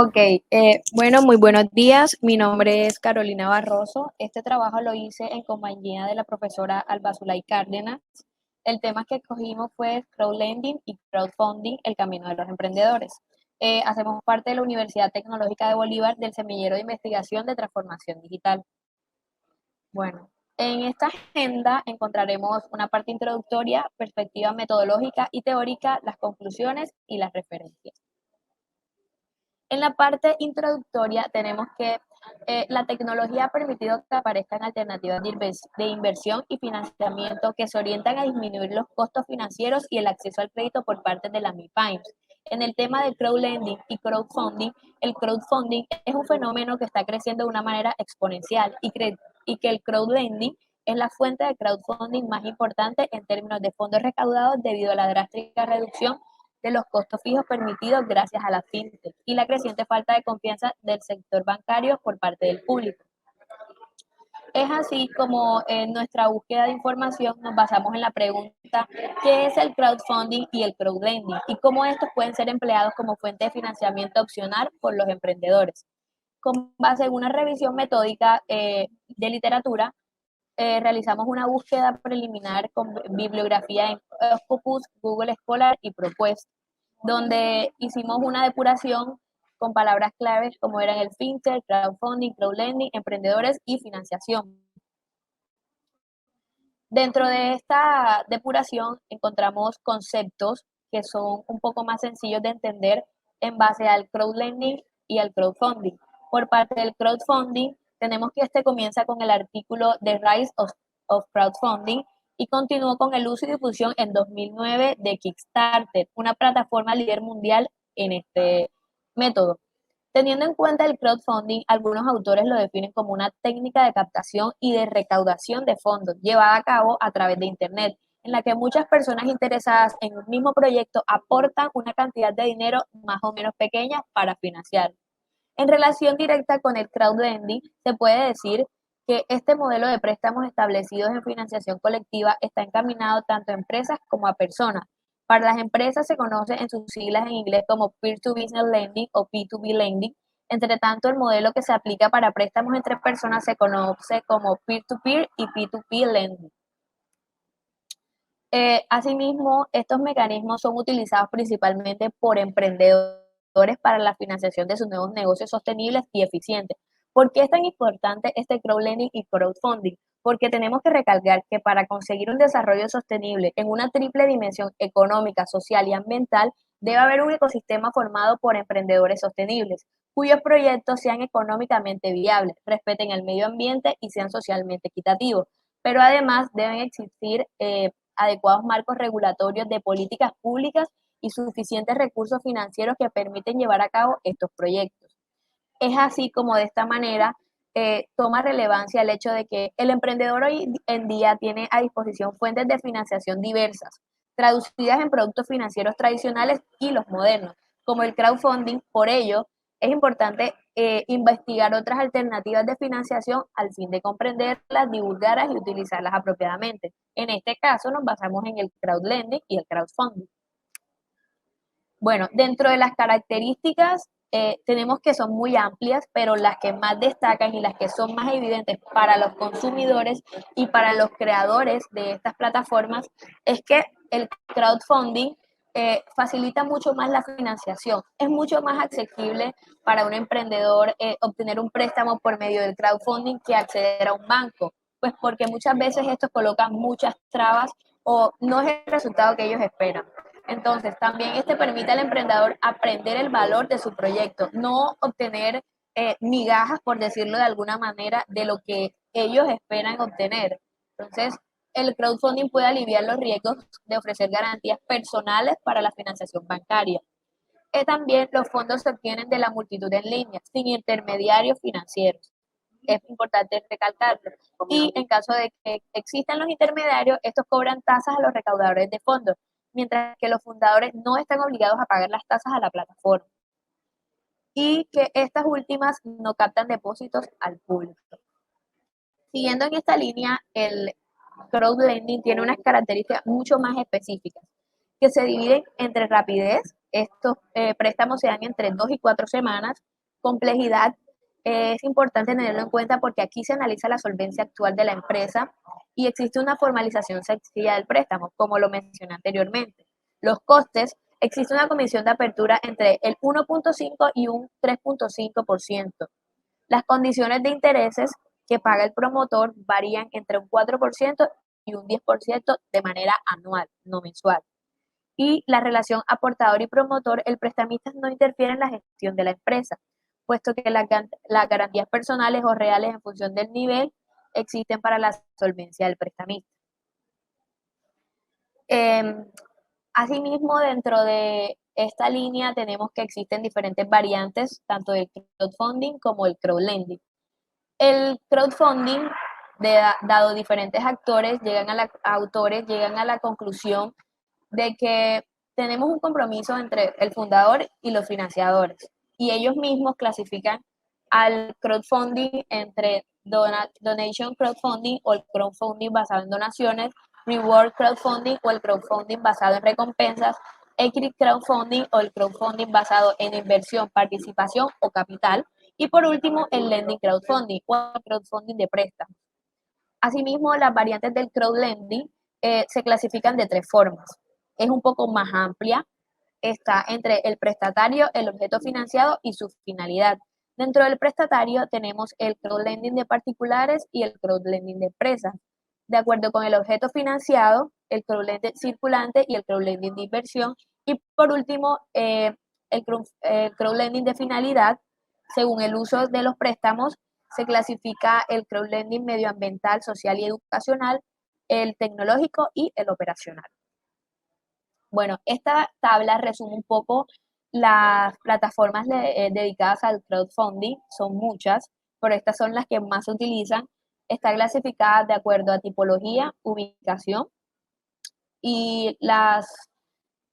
Ok, bueno, muy buenos días. Mi nombre es Carolina Barroso. Este trabajo lo hice en compañía de la profesora Alba Zulay Cárdenas. El tema que escogimos fue crowdlending y crowdfunding, el camino de los emprendedores. Hacemos parte de la Universidad Tecnológica de Bolívar del Semillero de Investigación de Transformación Digital. Bueno, en esta agenda encontraremos una parte introductoria, perspectiva metodológica y teórica, las conclusiones y las referencias. En la parte introductoria tenemos que la tecnología ha permitido que aparezcan alternativas de inversión y financiamiento que se orientan a disminuir los costos financieros y el acceso al crédito por parte de las MIPYMEs. En el tema de crowdlending y crowdfunding, el crowdfunding es un fenómeno que está creciendo de una manera exponencial y que el crowdlending es la fuente de crowdfunding más importante en términos de fondos recaudados debido a la drástica reducción de los costos fijos permitidos gracias a la fintech y la creciente falta de confianza del sector bancario por parte del público. Es así como en nuestra búsqueda de información nos basamos en la pregunta ¿qué es el crowdfunding y el crowdlending? Y cómo estos pueden ser empleados como fuente de financiamiento opcional por los emprendedores. Con base en una revisión metódica de literatura, realizamos una búsqueda preliminar con bibliografía en Scopus, Google Scholar y ProQuest, donde hicimos una depuración con palabras claves como eran el fintech, crowdfunding, crowdlending, emprendedores y financiación. Dentro de esta depuración encontramos conceptos que son un poco más sencillos de entender en base al crowdlending y al crowdfunding. Por parte del crowdfunding, tenemos que este comienza con el artículo The Rise of Crowdfunding y continuó con el uso y difusión en 2009 de Kickstarter, una plataforma líder mundial en este método. Teniendo en cuenta el crowdfunding, algunos autores lo definen como una técnica de captación y de recaudación de fondos llevada a cabo a través de Internet, en la que muchas personas interesadas en un mismo proyecto aportan una cantidad de dinero más o menos pequeña para financiarlo. En relación directa con el crowdlending, se puede decir que este modelo de préstamos establecidos en financiación colectiva está encaminado tanto a empresas como a personas. Para las empresas se conoce en sus siglas en inglés como Peer-to-Business Lending o P2B Lending. Entre tanto, el modelo que se aplica para préstamos entre personas se conoce como Peer-to-Peer y P2P Lending. Asimismo, estos mecanismos son utilizados principalmente por emprendedores para la financiación de sus nuevos negocios sostenibles y eficientes. ¿Por qué es tan importante este crowdlending y crowdfunding? Porque tenemos que recalcar que para conseguir un desarrollo sostenible en una triple dimensión económica, social y ambiental, debe haber un ecosistema formado por emprendedores sostenibles, cuyos proyectos sean económicamente viables, respeten el medio ambiente y sean socialmente equitativos. Pero además deben existir adecuados marcos regulatorios de políticas públicas y suficientes recursos financieros que permiten llevar a cabo estos proyectos. Es así como de esta manera toma relevancia el hecho de que el emprendedor hoy en día tiene a disposición fuentes de financiación diversas, traducidas en productos financieros tradicionales y los modernos, como el crowdfunding. Por ello, es importante investigar otras alternativas de financiación al fin de comprenderlas, divulgarlas y utilizarlas apropiadamente. En este caso, nos basamos en el crowdlending y el crowdfunding. Bueno, dentro de las características tenemos que son muy amplias, pero las que más destacan y las que son más evidentes para los consumidores y para los creadores de estas plataformas es que el crowdfunding facilita mucho más la financiación. Es mucho más accesible para un emprendedor obtener un préstamo por medio del crowdfunding que acceder a un banco, pues porque muchas veces estos colocan muchas trabas o no es el resultado que ellos esperan. Entonces, también este permite al emprendedor aprender el valor de su proyecto, no obtener migajas, por decirlo de alguna manera, de lo que ellos esperan obtener. Entonces, el crowdfunding puede aliviar los riesgos de ofrecer garantías personales para la financiación bancaria. También los fondos se obtienen de la multitud en línea, sin intermediarios financieros. Es importante recalcarlo. Y en caso de que existan los intermediarios, estos cobran tasas a los recaudadores de fondos, mientras que los fundadores no están obligados a pagar las tasas a la plataforma. Y que estas últimas no captan depósitos al público. Siguiendo en esta línea, el crowdlending tiene unas características mucho más específicas, que se dividen entre rapidez, Estos préstamos se dan entre 2 y 4 semanas. Complejidad es importante tenerlo en cuenta porque aquí se analiza la solvencia actual de la empresa y existe una formalización sencilla del préstamo, como lo mencioné anteriormente. Los costes, existe una comisión de apertura entre el 1.5 y un 3.5%. Las condiciones de intereses que paga el promotor varían entre un 4% y un 10% de manera anual, no mensual. Y la relación aportador y promotor, el prestamista no interfiere en la gestión de la empresa, puesto que las garantías personales o reales en función del nivel existen para la solvencia del prestamista. Eh, Asimismo, dentro de esta línea tenemos que existen diferentes variantes, tanto del crowdfunding como el crowdlending. El crowdfunding, dado diferentes autores, llegan a la conclusión de que tenemos un compromiso entre el fundador y los financiadores. Y ellos mismos clasifican al crowdfunding entre donation crowdfunding o el crowdfunding basado en donaciones, reward crowdfunding o el crowdfunding basado en recompensas, equity crowdfunding o el crowdfunding basado en inversión, participación o capital. Y por último, el lending crowdfunding o el crowdfunding de préstamos. Asimismo, las variantes del crowdlending se clasifican de tres formas. Es un poco más amplia, está entre el prestatario, el objeto financiado y su finalidad. Dentro del prestatario tenemos el crowdlending de particulares y el crowdlending de empresas. De acuerdo con el objeto financiado, el crowdlending circulante y el crowdlending de inversión. Y por último, el crowdlending de finalidad, según el uso de los préstamos, se clasifica el crowdlending medioambiental, social y educacional, el tecnológico y el operacional. Bueno, esta tabla resume un poco las plataformas dedicadas al crowdfunding, son muchas, pero estas son las que más se utilizan. Está clasificada de acuerdo a tipología, ubicación y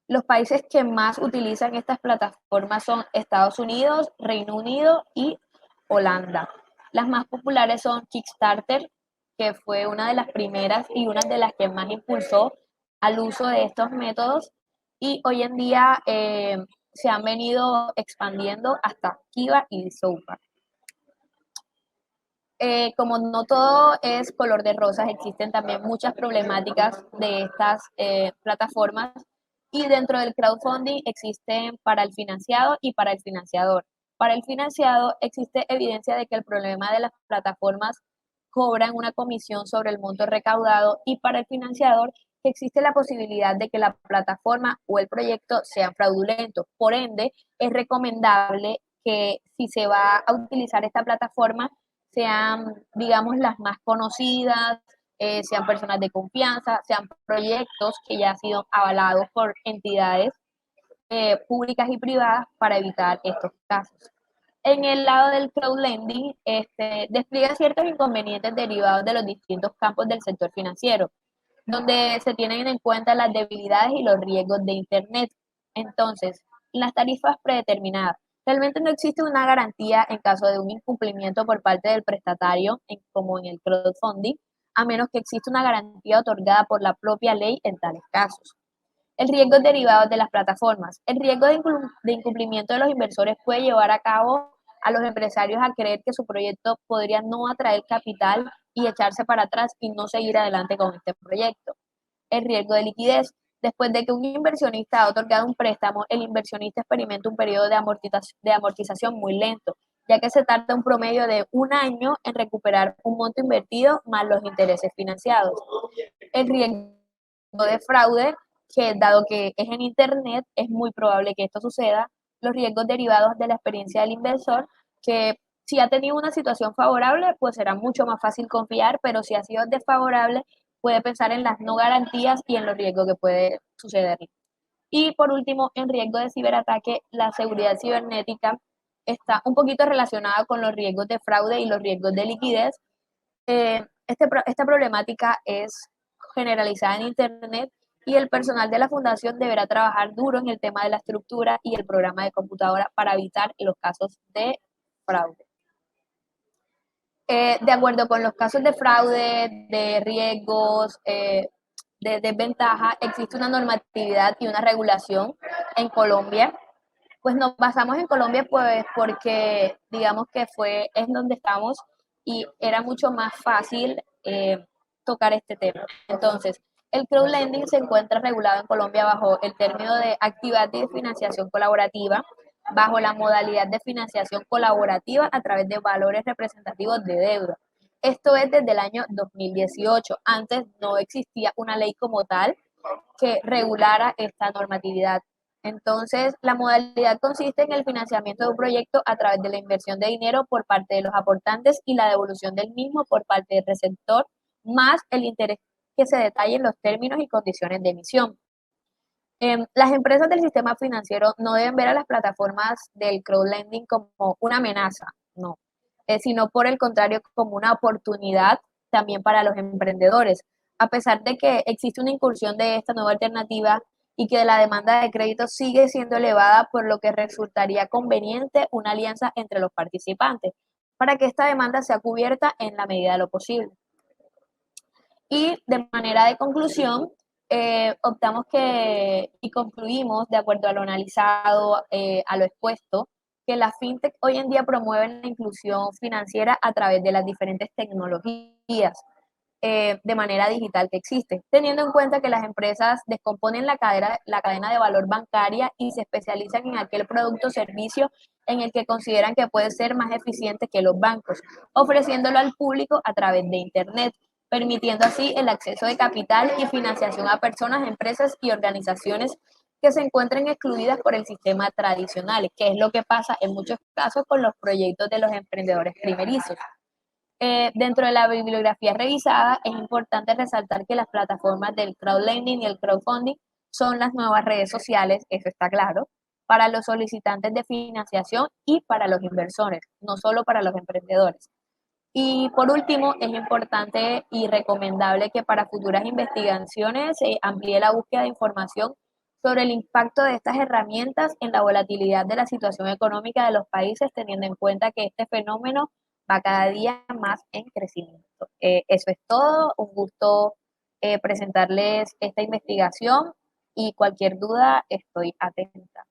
los países que más utilizan estas plataformas son Estados Unidos, Reino Unido y Holanda. Las más populares son Kickstarter, que fue una de las primeras y una de las que más impulsó al uso de estos métodos, y hoy en día se han venido expandiendo hasta Kiva y Soupa. Como no todo es color de rosas, existen también muchas problemáticas de estas plataformas, y dentro del crowdfunding existen para el financiado y para el financiador. Para el financiado existe evidencia de que el problema de las plataformas cobran una comisión sobre el monto recaudado, y para el financiador que existe la posibilidad de que la plataforma o el proyecto sean fraudulentos. Por ende, es recomendable que si se va a utilizar esta plataforma, sean, digamos, las más conocidas, sean personas de confianza, sean proyectos que ya han sido avalados por entidades públicas y privadas para evitar estos casos. En el lado del crowdlending, despliega ciertos inconvenientes derivados de los distintos campos del sector financiero, donde se tienen en cuenta las debilidades y los riesgos de Internet. Entonces, las tarifas predeterminadas. Realmente no existe una garantía en caso de un incumplimiento por parte del prestatario, como en el crowdfunding, a menos que exista una garantía otorgada por la propia ley en tales casos. El riesgo derivado de las plataformas. El riesgo de incumplimiento de los inversores puede llevar a cabo a los empresarios a creer que su proyecto podría no atraer capital y echarse para atrás y no seguir adelante con este proyecto. El riesgo de liquidez. Después de que un inversionista ha otorgado un préstamo, el inversionista experimenta un periodo de amortización muy lento, ya que se tarda un promedio de un año en recuperar un monto invertido más los intereses financiados. El riesgo de fraude, que dado que es en Internet, es muy probable que esto suceda. Los riesgos derivados de la experiencia del inversor, que si ha tenido una situación favorable, pues será mucho más fácil confiar, pero si ha sido desfavorable, puede pensar en las no garantías y en los riesgos que puede suceder. Y por último, en riesgo de ciberataque, la seguridad cibernética está un poquito relacionada con los riesgos de fraude y los riesgos de liquidez. Esta problemática es generalizada en Internet, y el personal de la fundación deberá trabajar duro en el tema de la estructura y el programa de computadora para evitar los casos de fraude. De acuerdo con los casos de fraude, de riesgos, de desventaja, existe una normatividad y una regulación en Colombia. Pues nos basamos en Colombia pues porque digamos que fue en donde estamos y era mucho más fácil tocar este tema. Entonces, el crowdlending se encuentra regulado en Colombia bajo el término de actividad de financiación colaborativa, bajo la modalidad de financiación colaborativa a través de valores representativos de deuda. Esto es desde el año 2018. Antes no existía una ley como tal que regulara esta normatividad. Entonces, la modalidad consiste en el financiamiento de un proyecto a través de la inversión de dinero por parte de los aportantes y la devolución del mismo por parte del receptor, más el interés que se detalle en los términos y condiciones de emisión. Las empresas del sistema financiero no deben ver a las plataformas del crowdlending como una amenaza, no, sino por el contrario como una oportunidad también para los emprendedores. A pesar de que existe una incursión de esta nueva alternativa y que la demanda de crédito sigue siendo elevada, por lo que resultaría conveniente una alianza entre los participantes para que esta demanda sea cubierta en la medida de lo posible. Y de manera de conclusión, optamos que y concluimos, de acuerdo a lo analizado, a lo expuesto, que las fintech hoy en día promueven la inclusión financiera a través de las diferentes tecnologías de manera digital que existe, teniendo en cuenta que las empresas descomponen la cadena de valor bancaria y se especializan en aquel producto o servicio en el que consideran que puede ser más eficiente que los bancos, ofreciéndolo al público a través de Internet, permitiendo así el acceso de capital y financiación a personas, empresas y organizaciones que se encuentren excluidas por el sistema tradicional, que es lo que pasa en muchos casos con los proyectos de los emprendedores primerizos. Dentro de la bibliografía revisada, es importante resaltar que las plataformas del crowdlending y el crowdfunding son las nuevas redes sociales, eso está claro, para los solicitantes de financiación y para los inversores, no solo para los emprendedores. Y por último, es importante y recomendable que para futuras investigaciones se amplíe la búsqueda de información sobre el impacto de estas herramientas en la volatilidad de la situación económica de los países, teniendo en cuenta que este fenómeno va cada día más en crecimiento. Eso es todo, un gusto presentarles esta investigación y cualquier duda estoy atenta.